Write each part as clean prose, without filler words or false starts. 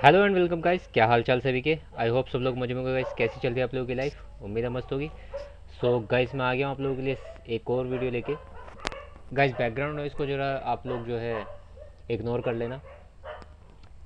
Hello and welcome guys, क्या हाल चाल सभी के। आई होप सब लोग मजे में होंगे गाइस। कैसी चल रही है आप लोगों की लाइफ, उम्मीद है मस्त होगी। सो गाइस, मैं आ गया हूँ आप लोगों के लिए एक और वीडियो लेके। गाइस, बैकग्राउंड नॉइस को जरा आप लोग जो है इग्नोर कर लेना।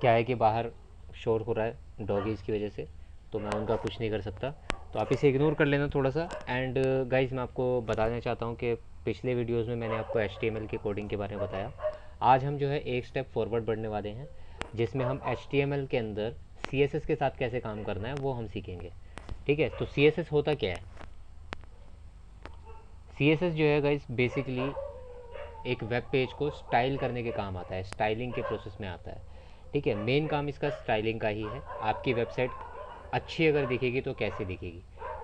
क्या है कि बाहर शोर हो रहा है डॉगीज़ की वजह से, तो मैं उनका कुछ नहीं कर सकता। तो आप इसे इग्नोर कर लेना थोड़ा सा। एंड गाइस, मैं आपको बताना चाहता हूँ कि पिछले वीडियोज़ में मैंने आपको HTML की कोडिंग के बारे में बताया। आज हम जो है एक स्टेप फॉरवर्ड बढ़ने वाले हैं, जिसमें हम HTML के अंदर CSS के साथ कैसे काम करना है वो हम सीखेंगे। ठीक है, तो CSS होता क्या है। CSS जो है गाइस बेसिकली एक वेब पेज को स्टाइल करने के काम आता है, स्टाइलिंग के प्रोसेस में आता है। ठीक है, मेन काम इसका स्टाइलिंग का ही है। आपकी वेबसाइट अच्छी अगर दिखेगी तो कैसे दिखेगी,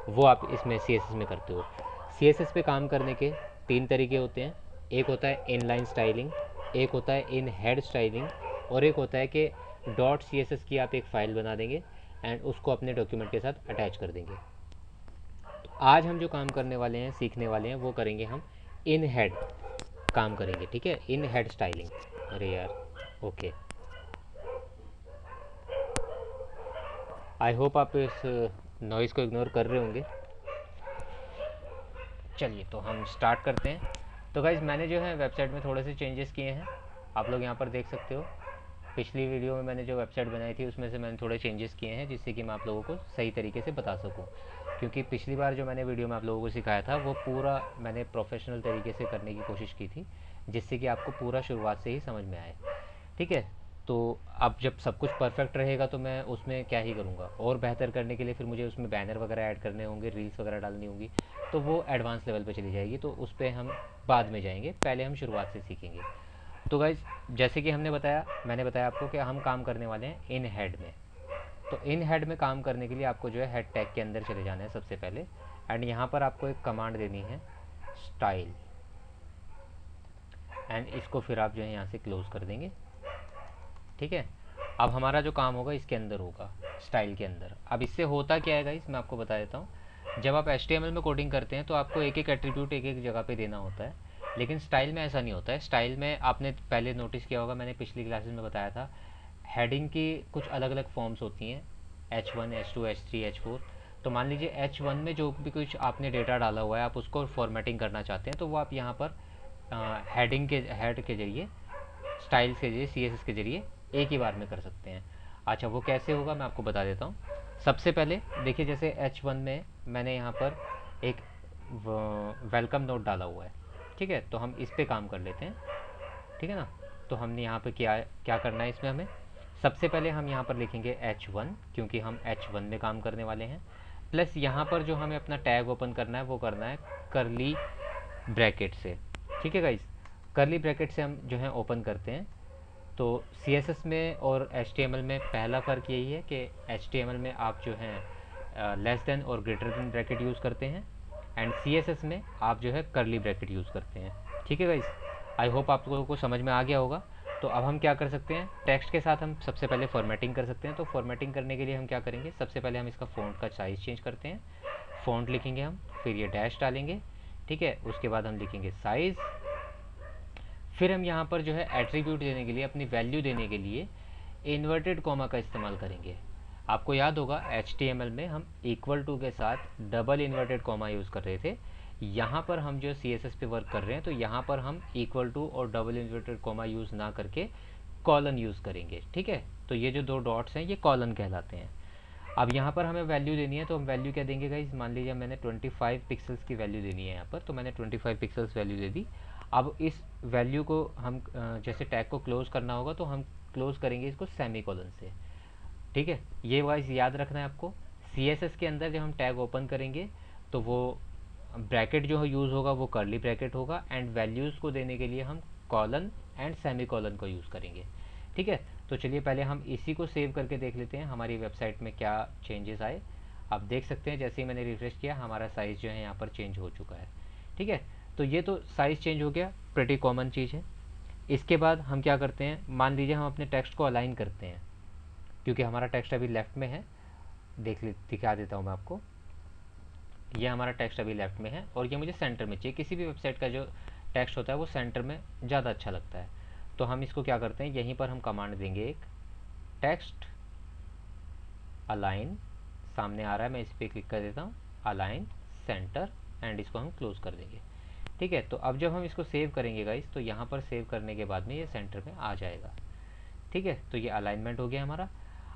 वो आप इसमें CSS में करते हो। CSS पे काम करने के तीन तरीके होते हैं। एक होता है इनलाइन स्टाइलिंग, एक होता है इन हेड स्टाइलिंग, और एक होता है कि .css की आप एक फ़ाइल बना देंगे एंड उसको अपने डॉक्यूमेंट के साथ अटैच कर देंगे। तो आज हम जो काम करने वाले हैं, सीखने वाले हैं, वो करेंगे हम इन हेड काम करेंगे। ठीक है, इन हेड स्टाइलिंग। अरे यार, ओके। आई होप आप इस नॉइज़ को इग्नोर कर रहे होंगे। चलिए, तो हम स्टार्ट करते हैं। तो गाइज़, मैंने जो है वेबसाइट में थोड़े से चेंजेस किए हैं, आप लोग यहाँ पर देख सकते हो। पिछली वीडियो में मैंने जो वेबसाइट बनाई थी उसमें से मैंने थोड़े चेंजेस किए हैं, जिससे कि मैं आप लोगों को सही तरीके से बता सकूं। क्योंकि पिछली बार जो मैंने वीडियो में आप लोगों को सिखाया था वो पूरा मैंने प्रोफेशनल तरीके से करने की कोशिश की थी, जिससे कि आपको पूरा शुरुआत से ही समझ में आए। ठीक है, तो अब जब सब कुछ परफेक्ट रहेगा तो मैं उसमें क्या ही करूँगा, और बेहतर करने के लिए फिर मुझे उसमें बैनर वगैरह ऐड करने होंगे, रील्स वगैरह डालनी होंगी, तो वो एडवांस लेवल पे चली जाएगी। तो उस पर हम बाद में जाएंगे, पहले हम शुरुआत से सीखेंगे। तो गाइज, जैसे कि मैंने बताया आपको कि हम काम करने वाले हैं इन हेड में। तो इन हेड में काम करने के लिए आपको जो है हेड टैग के अंदर चले जाना है सबसे पहले। एंड यहाँ पर आपको एक कमांड देनी है, स्टाइल। एंड इसको फिर आप जो है यहाँ से क्लोज कर देंगे। ठीक है, अब हमारा जो काम होगा इसके अंदर होगा, स्टाइल के अंदर। अब इससे होता क्या है गाइस, मैं आपको बता देता हूँ। जब आप HTML में कोडिंग करते हैं तो आपको एक एक एट्रीब्यूट एक एक जगह पे देना होता है, लेकिन स्टाइल में ऐसा नहीं होता है। स्टाइल में आपने पहले नोटिस किया होगा, मैंने पिछली क्लासेस में बताया था, हेडिंग की कुछ अलग अलग फॉर्म्स होती हैं, H1 H2 H3 H4। तो मान लीजिए H1 में जो भी कुछ आपने डेटा डाला हुआ है, आप उसको फॉर्मेटिंग करना चाहते हैं, तो वो आप यहाँ पर हेडिंग के हेड के जरिए, स्टाइल्स के जरिए, CSS के जरिए एक ही बार में कर सकते हैं। अच्छा, वो कैसे होगा मैं आपको बता देता हूँ। सबसे पहले देखिए, जैसे H1 में मैंने यहाँ पर एक वेलकम नोट डाला हुआ है। ठीक है, तो हम इस पे काम कर लेते हैं। ठीक है ना। तो हमने यहाँ पे क्या क्या करना है, इसमें हमें सबसे पहले हम यहाँ पर लिखेंगे H1, क्योंकि हम H1 में काम करने वाले हैं। प्लस यहाँ पर जो हमें अपना टैग ओपन करना है वो करना है करली ब्रैकेट से। ठीक है गाइस, करली ब्रैकेट से हम जो है ओपन करते हैं। तो CSS में और HTML में पहला फ़र्क यही है कि HTML में आप जो है लेस देन और ग्रेटर देन ब्रैकेट यूज़ करते हैं, एंड CSS में आप जो है करली ब्रैकेट यूज़ करते हैं। ठीक है गाइस, आई होप आप लोगों को समझ में आ गया होगा। तो अब हम क्या कर सकते हैं, टेक्स्ट के साथ हम सबसे पहले फॉर्मेटिंग कर सकते हैं। तो फॉर्मेटिंग करने के लिए हम क्या करेंगे, सबसे पहले हम इसका फ़ॉन्ट का साइज़ चेंज करते हैं। फ़ॉन्ट लिखेंगे हम, फिर ये डैश डालेंगे। ठीक है, उसके बाद हम लिखेंगे साइज़। फिर हम यहाँ पर जो है एट्रीब्यूट देने के लिए, अपनी वैल्यू देने के लिए इन्वर्टेड कॉमा का इस्तेमाल करेंगे। आपको याद होगा HTML में हम इक्वल टू के साथ डबल इन्वर्टेड कॉमा यूज़ कर रहे थे। यहाँ पर हम जो CSS पे वर्क कर रहे हैं, तो यहाँ पर हम इक्वल टू और डबल इन्वर्टेड कॉमा यूज़ ना करके कॉलन यूज़ करेंगे। ठीक है, तो ये जो दो डॉट्स हैं ये कॉलन कहलाते हैं। अब यहाँ पर हमें वैल्यू देनी है, तो हम वैल्यू क्या देंगे गाइस, मान लीजिए मैंने 25 पिक्सल्स की वैल्यू देनी है यहाँ पर, तो मैंने 25 पिक्सल्स वैल्यू दे दी। अब इस वैल्यू को हम जैसे टैग को क्लोज करना होगा तो हम क्लोज करेंगे इसको सेमी कॉलन से। ठीक है, ये वाइज याद रखना है आपको। CSS के अंदर जब हम टैग ओपन करेंगे तो वो ब्रैकेट जो यूज़ होगा वो कर्ली ब्रैकेट होगा, एंड वैल्यूज़ को देने के लिए हम कॉलन एंड सेमी कॉलन को यूज़ करेंगे। ठीक है, तो चलिए पहले हम इसी को सेव करके देख लेते हैं हमारी वेबसाइट में क्या चेंजेस आए। आप देख सकते हैं जैसे ही मैंने रिफ्रेश किया हमारा साइज़ जो है यहाँ पर चेंज हो चुका है। ठीक है, तो ये तो साइज़ चेंज हो गया, प्रेटी कॉमन चीज़ है। इसके बाद हम क्या करते हैं, मान लीजिए हम अपने टेक्स्ट को अलाइन करते हैं, क्योंकि हमारा टेक्स्ट अभी लेफ्ट में है। दिखा देता हूँ मैं आपको। ये हमारा टेक्स्ट अभी लेफ्ट में है और ये मुझे सेंटर में चाहिए। किसी भी वेबसाइट का जो टेक्स्ट होता है वो सेंटर में ज़्यादा अच्छा लगता है। तो हम इसको क्या करते हैं, यहीं पर हम कमांड देंगे एक टेक्स्ट अलाइन सामने आ रहा है, मैं इस पर क्लिक कर देता हूँ, अलाइन सेंटर, एंड इसको हम क्लोज कर देंगे। ठीक है, तो अब जब हम इसको सेव करेंगे गाइस, तो यहाँ पर सेव करने के बाद में ये सेंटर में आ जाएगा। ठीक है, तो ये अलाइनमेंट हो गया हमारा।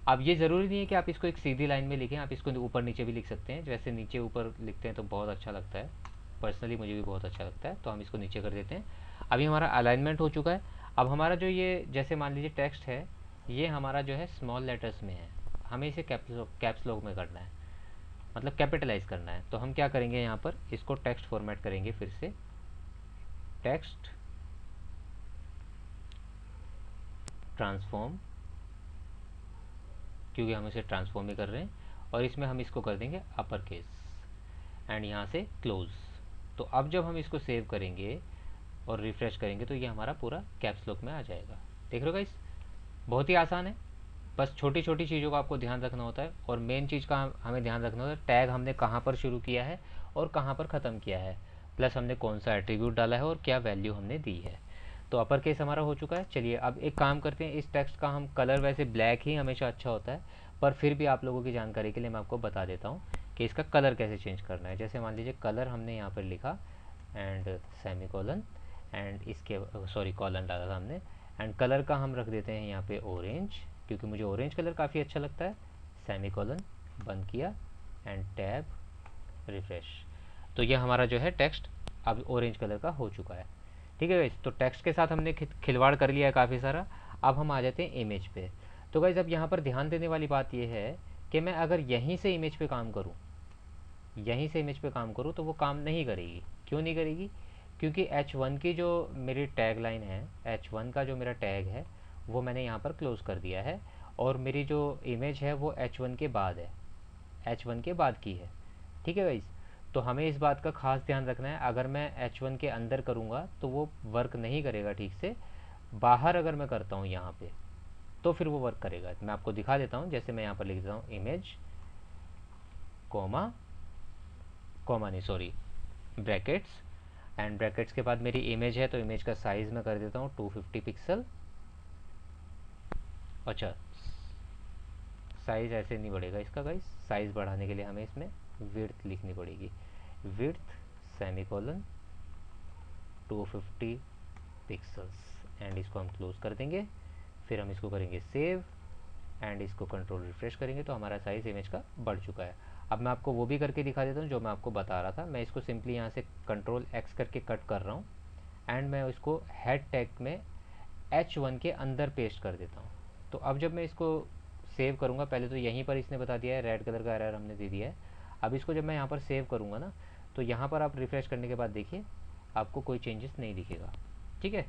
अब ये ज़रूरी नहीं है कि आप इसको एक सीधी लाइन में लिखें, आप इसको ऊपर नीचे भी लिख सकते हैं। जैसे नीचे ऊपर लिखते हैं तो बहुत अच्छा लगता है, पर्सनली मुझे भी बहुत अच्छा लगता है, तो हम इसको नीचे कर देते हैं। अभी हमारा अलाइनमेंट हो चुका है। अब हमारा जो ये, जैसे मान लीजिए टेक्स्ट है, ये हमारा जो है स्मॉल लेटर्स में है, हमें इसे कैप्स लॉक में करना है, मतलब कैपिटलाइज करना है। तो हम क्या करेंगे, यहाँ पर इसको टेक्स्ट फॉर्मेट करेंगे, फिर से टेक्स्ट ट्रांसफॉर्म, क्योंकि हम इसे ट्रांसफॉर्म ही कर रहे हैं, और इसमें हम इसको कर देंगे अपर केस, एंड यहाँ से क्लोज। तो अब जब हम इसको सेव करेंगे और रिफ्रेश करेंगे तो ये हमारा पूरा कैप्स लॉक में आ जाएगा। देख रहे हो गाइस, बहुत ही आसान है। बस छोटी छोटी चीज़ों का आपको ध्यान रखना होता है, और मेन चीज़ का हमें ध्यान रखना होता है, टैग हमने कहाँ पर शुरू किया है और कहाँ पर ख़त्म किया है, प्लस हमने कौन सा एट्रीब्यूट डाला है और क्या वैल्यू हमने दी है। तो अपर केस हमारा हो चुका है। चलिए अब एक काम करते हैं, इस टेक्स्ट का हम कलर, वैसे ब्लैक ही हमेशा अच्छा होता है, पर फिर भी आप लोगों की जानकारी के लिए मैं आपको बता देता हूँ कि इसका कलर कैसे चेंज करना है। जैसे मान लीजिए कलर हमने यहाँ पर लिखा एंड सेमी कॉलन, एंड इसके सॉरी कॉलन डाला था हमने, एंड कलर का हम रख देते हैं यहाँ पे ऑरेंज, क्योंकि मुझे ऑरेंज कलर काफ़ी अच्छा लगता है। सेमी कॉलन बंद किया एंड टैब रिफ्रेश, तो ये हमारा जो है टेक्स्ट अब ऑरेंज कलर का हो चुका है। ठीक है गाइस, तो टेक्स्ट के साथ हमने खिलवाड़ कर लिया है काफ़ी सारा। अब हम आ जाते हैं इमेज पे। तो गाइस अब यहाँ पर ध्यान देने वाली बात यह है कि मैं अगर यहीं से इमेज पे काम करूँ, यहीं से इमेज पे काम करूँ, तो वो काम नहीं करेगी। क्यों नहीं करेगी? क्योंकि H1 की जो मेरी टैग लाइन है, H1 का जो मेरा टैग है, वो मैंने यहाँ पर क्लोज कर दिया है, और मेरी जो इमेज है वो H1 के बाद है, H1 के बाद की है। ठीक है गाइस, तो हमें इस बात का खास ध्यान रखना है। अगर मैं H1 के अंदर करूँगा तो वो वर्क नहीं करेगा ठीक से, बाहर अगर मैं करता हूँ यहाँ पे तो फिर वो वर्क करेगा। मैं आपको दिखा देता हूँ, जैसे मैं यहाँ पर लिख देता हूँ इमेज कोमा, कॉमा नहीं सॉरी, ब्रैकेट्स, एंड ब्रैकेट्स के बाद मेरी इमेज है, तो इमेज का साइज़ मैं कर देता हूँ 250 पिक्सल। अच्छा, साइज़ ऐसे नहीं बढ़ेगा इसका गाइस, साइज़ बढ़ाने के लिए हमें इसमें विड्थ लिखनी पड़ेगी, width semi colon 250 pixels, and इसको हम क्लोज कर देंगे। फिर हम इसको करेंगे सेव, एंड इसको कंट्रोल रिफ्रेश करेंगे, तो हमारा साइज़ इमेज का बढ़ चुका है। अब मैं आपको वो भी करके दिखा देता हूँ जो मैं आपको बता रहा था। मैं इसको सिंपली यहाँ से कंट्रोल एक्स करके कट कर रहा हूँ, एंड मैं इसको हेड टैग में H1 के अंदर पेस्ट कर देता हूँ। तो अब जब मैं इसको सेव करूँगा, पहले तो यहीं पर इसने बता दिया है, रेड कलर का एरर हमने दे दिया है। अब इसको जब मैं यहाँ पर सेव करूँगा ना, तो यहाँ पर आप रिफ्रेश करने के बाद देखिए आपको कोई चेंजेस नहीं दिखेगा। ठीक है,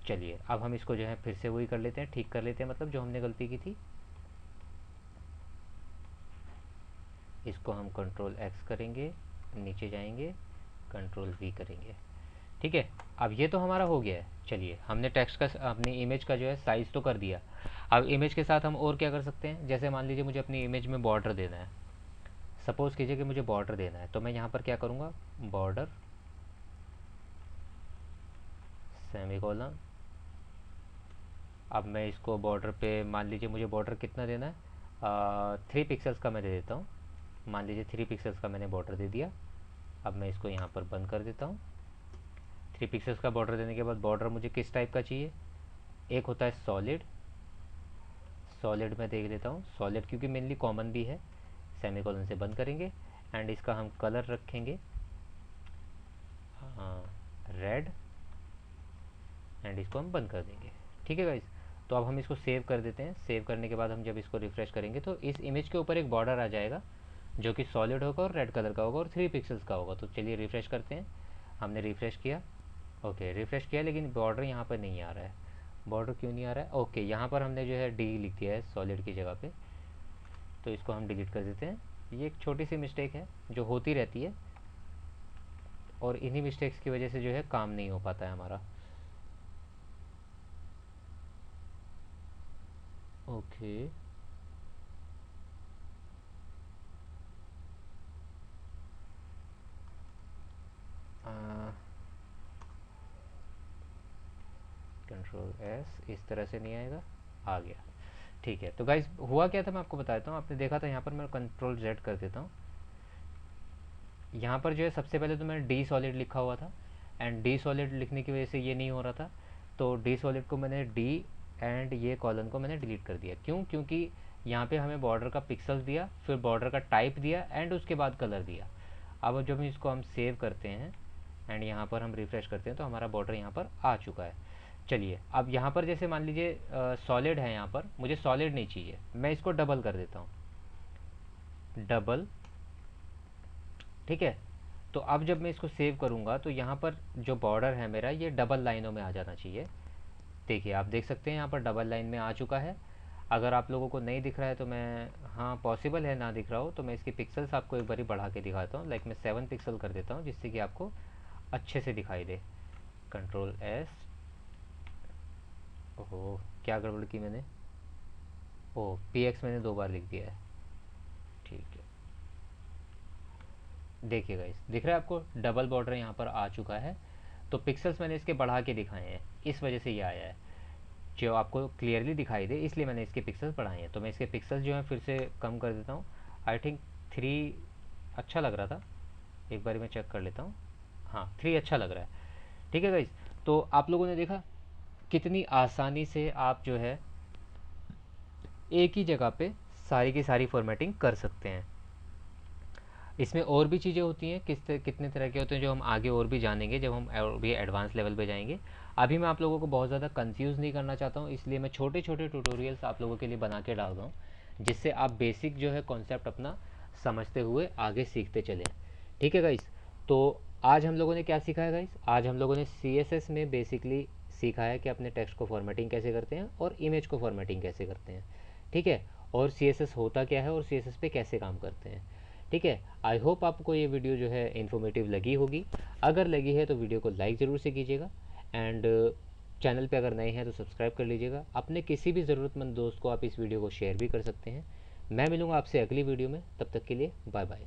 चलिए अब हम इसको जो है फिर से वही कर लेते हैं, ठीक कर लेते हैं, मतलब जो हमने गलती की थी। इसको हम कंट्रोल एक्स करेंगे, नीचे जाएंगे, कंट्रोल वी करेंगे। ठीक है, अब ये तो हमारा हो गया है। चलिए हमने टेक्स्ट का, अपनी इमेज का जो है साइज़ तो कर दिया। अब इमेज के साथ हम और क्या कर सकते हैं, जैसे मान लीजिए मुझे अपनी इमेज में बॉर्डर देना है, सपोज़ कीजिए कि मुझे बॉर्डर देना है, तो मैं यहाँ पर क्या करूँगा, बॉर्डर सेमी कॉलन। अब मैं इसको बॉर्डर पे, मान लीजिए मुझे बॉर्डर कितना देना है, 3 पिक्सल्स का मैं दे देता हूँ। मान लीजिए 3 पिक्सल्स का मैंने बॉर्डर दे दिया। अब मैं इसको यहाँ पर बंद कर देता हूँ। 3 पिक्सल्स का बॉर्डर देने के बाद बॉर्डर मुझे किस टाइप का चाहिए, एक होता है सॉलिड, सॉलिड में देख लेता हूँ, सॉलिड क्योंकि मेनली कॉमन भी है। सेमी कॉलन से बंद करेंगे, एंड इसका हम कलर रखेंगे रेड, एंड इसको हम बंद कर देंगे। ठीक है गाइस, तो अब हम इसको सेव कर देते हैं। सेव करने के बाद हम जब इसको रिफ्रेश करेंगे तो इस इमेज के ऊपर एक बॉर्डर आ जाएगा जो कि सॉलिड होगा और रेड कलर का होगा और 3 पिक्सल्स का होगा। तो चलिए रिफ्रेश करते हैं। हमने रिफ्रेश किया, ओके रिफ्रेश किया, लेकिन बॉर्डर यहाँ पर नहीं आ रहा है। बॉर्डर क्यों नहीं आ रहा है? ओके, यहाँ पर हमने जो है डी लिख दिया है सॉलिड की जगह पे, तो इसको हम डिलीट कर देते हैं। ये एक छोटी सी मिस्टेक है जो होती रहती है, और इन्हीं मिस्टेक्स की वजह से जो है काम नहीं हो पाता है हमारा। ओके, कंट्रोल एस, इस तरह से नहीं आएगा, आ गया। ठीक है, तो गाइस हुआ क्या था मैं आपको बता देता हूँ। आपने देखा था यहाँ पर मैं कंट्रोल Z कर देता हूँ। यहाँ पर जो है सबसे पहले तो मैंने डी सॉलिड लिखा हुआ था, एंड डी सॉलिड लिखने की वजह से ये नहीं हो रहा था, तो डी सॉलिड को मैंने डी एंड ये कॉलन को मैंने डिलीट कर दिया। क्यों? क्योंकि यहाँ पे हमें बॉर्डर का पिक्सल्स दिया, फिर बॉर्डर का टाइप दिया, एंड उसके बाद कलर दिया। अब जब इसको हम सेव करते हैं एंड यहाँ पर हम रिफ्रेश करते हैं तो हमारा बॉर्डर यहाँ पर आ चुका है। चलिए अब यहाँ पर जैसे मान लीजिए सॉलिड है, यहाँ पर मुझे सॉलिड नहीं चाहिए, मैं इसको डबल कर देता हूँ, डबल। ठीक है, तो अब जब मैं इसको सेव करूँगा तो यहाँ पर जो बॉर्डर है मेरा ये डबल लाइनों में आ जाना चाहिए। देखिए आप देख सकते हैं यहाँ पर डबल लाइन में आ चुका है। अगर आप लोगों को नहीं दिख रहा है तो मैं, हाँ पॉसिबल है ना दिख रहा हो, तो मैं इसके पिक्सल्स आपको एक बारी बढ़ा के दिखाता हूँ। लाइक मैं 7 पिक्सल कर देता हूँ जिससे कि आपको अच्छे से दिखाई दे। Control S। ओहो, क्या गड़बड़ की मैंने, ओह PX मैंने 2 बार लिख दिया है। ठीक है, देखिए गाइस दिख रहा है आपको, डबल बॉर्डर यहाँ पर आ चुका है। तो पिक्सल्स मैंने इसके बढ़ा के दिखाए हैं, इस वजह से ये आया है, जो आपको क्लियरली दिखाई दे, इसलिए मैंने इसके पिक्सल्स बढ़ाए हैं। तो मैं इसके पिक्सल्स जो है फिर से कम कर देता हूँ। आई थिंक 3 अच्छा लग रहा था, एक बार मैं चेक कर लेता हूँ। हाँ 3 अच्छा लग रहा है। ठीक है गाइस, तो आप लोगों ने देखा कितनी आसानी से आप जो है एक ही जगह पे सारी की सारी फॉर्मेटिंग कर सकते हैं। इसमें और भी चीज़ें होती हैं, कितने तरह के होते हैं, जो हम आगे और भी जानेंगे जब हम और भी एडवांस लेवल पे जाएंगे। अभी मैं आप लोगों को बहुत ज़्यादा कंफ्यूज नहीं करना चाहता हूँ, इसलिए मैं छोटे छोटे ट्यूटोरियल्स आप लोगों के लिए बना के डाल रहा हूँ, जिससे आप बेसिक जो है कॉन्सेप्ट अपना समझते हुए आगे सीखते चलें। ठीक है गाइस, तो आज हम लोगों ने क्या सीखा है गाइस? आज हम लोगों ने CSS में बेसिकली सीखा है कि अपने टेक्स्ट को फॉर्मेटिंग कैसे करते हैं और इमेज को फॉर्मेटिंग कैसे करते हैं। ठीक है, और CSS होता क्या है और CSS पे कैसे काम करते हैं। ठीक है, आई होप आपको ये वीडियो जो है इन्फॉर्मेटिव लगी होगी। अगर लगी है तो वीडियो को लाइक ज़रूर से कीजिएगा, एंड चैनल पे अगर नए हैं तो सब्सक्राइब कर लीजिएगा। अपने किसी भी ज़रूरतमंद दोस्त को आप इस वीडियो को शेयर भी कर सकते हैं। मैं मिलूँगा आपसे अगली वीडियो में, तब तक के लिए बाय बाय।